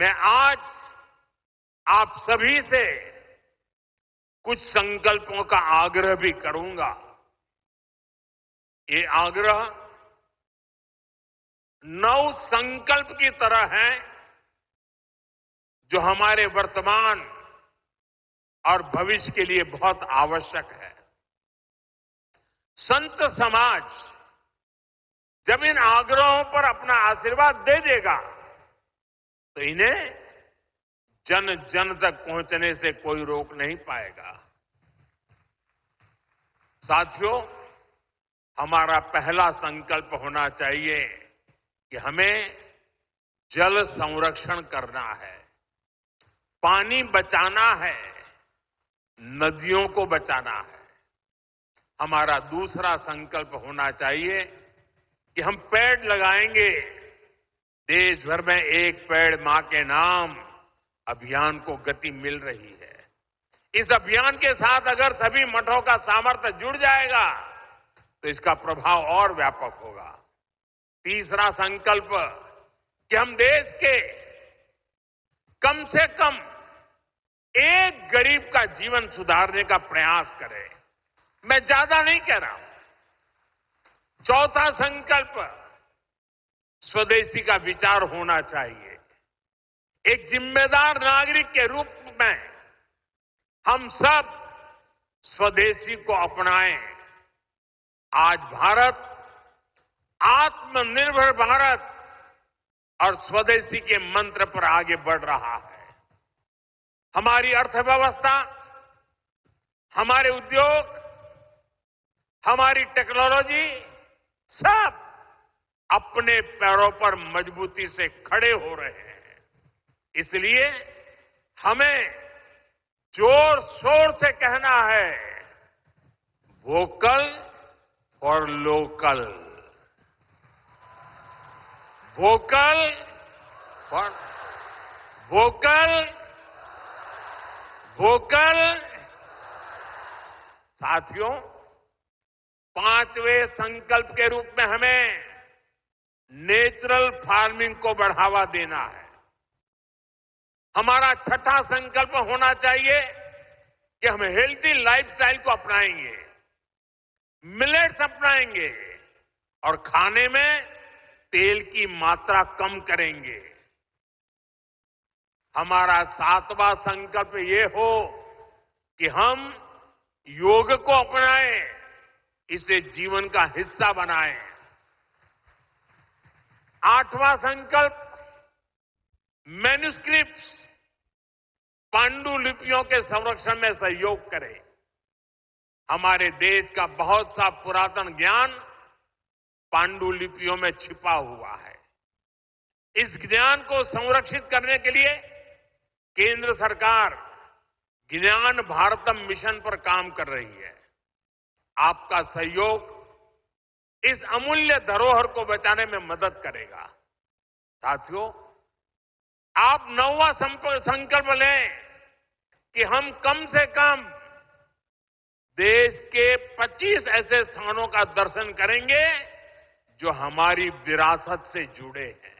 मैं आज आप सभी से कुछ संकल्पों का आग्रह भी करूंगा। ये आग्रह नव संकल्प की तरह है जो हमारे वर्तमान और भविष्य के लिए बहुत आवश्यक है। संत समाज जब इन आग्रहों पर अपना आशीर्वाद दे देगा तो इन्हें जन जन तक पहुंचने से कोई रोक नहीं पाएगा। साथियों, हमारा पहला संकल्प होना चाहिए कि हमें जल संरक्षण करना है, पानी बचाना है, नदियों को बचाना है। हमारा दूसरा संकल्प होना चाहिए कि हम पेड़ लगाएंगे। देश भर में एक पेड़ मां के नाम अभियान को गति मिल रही है। इस अभियान के साथ अगर सभी मठों का सामर्थ्य जुड़ जाएगा तो इसका प्रभाव और व्यापक होगा। तीसरा संकल्प कि हम देश के कम से कम एक गरीब का जीवन सुधारने का प्रयास करें। मैं ज्यादा नहीं कह रहा हूं। चौथा संकल्प स्वदेशी का विचार होना चाहिए। एक जिम्मेदार नागरिक के रूप में हम सब स्वदेशी को अपनाएं। आज भारत आत्मनिर्भर भारत और स्वदेशी के मंत्र पर आगे बढ़ रहा है। हमारी अर्थव्यवस्था, हमारे उद्योग, हमारी टेक्नोलॉजी सब अपने पैरों पर मजबूती से खड़े हो रहे हैं। इसलिए हमें जोर शोर से कहना है, vocal for local, vocal for vocal, vocal. साथियों, पांचवें संकल्प के रूप में हमें नेचुरल फार्मिंग को बढ़ावा देना है। हमारा छठा संकल्प होना चाहिए कि हम हेल्थी लाइफस्टाइल को अपनाएंगे, मिलेट्स अपनाएंगे और खाने में तेल की मात्रा कम करेंगे। हमारा सातवां संकल्प ये हो कि हम योग को अपनाएं, इसे जीवन का हिस्सा बनाएं। आठवां संकल्प मैन्युस्क्रिप्ट्स, पांडुलिपियों के संरक्षण में सहयोग करें। हमारे देश का बहुत सा पुरातन ज्ञान पांडुलिपियों में छिपा हुआ है। इस ज्ञान को संरक्षित करने के लिए केंद्र सरकार ज्ञान भारतम मिशन पर काम कर रही है। आपका सहयोग इस अमूल्य धरोहर को बचाने में मदद करेगा। साथियों, आप नौवां संकल्प लें कि हम कम से कम देश के 25 ऐसे स्थानों का दर्शन करेंगे जो हमारी विरासत से जुड़े हैं।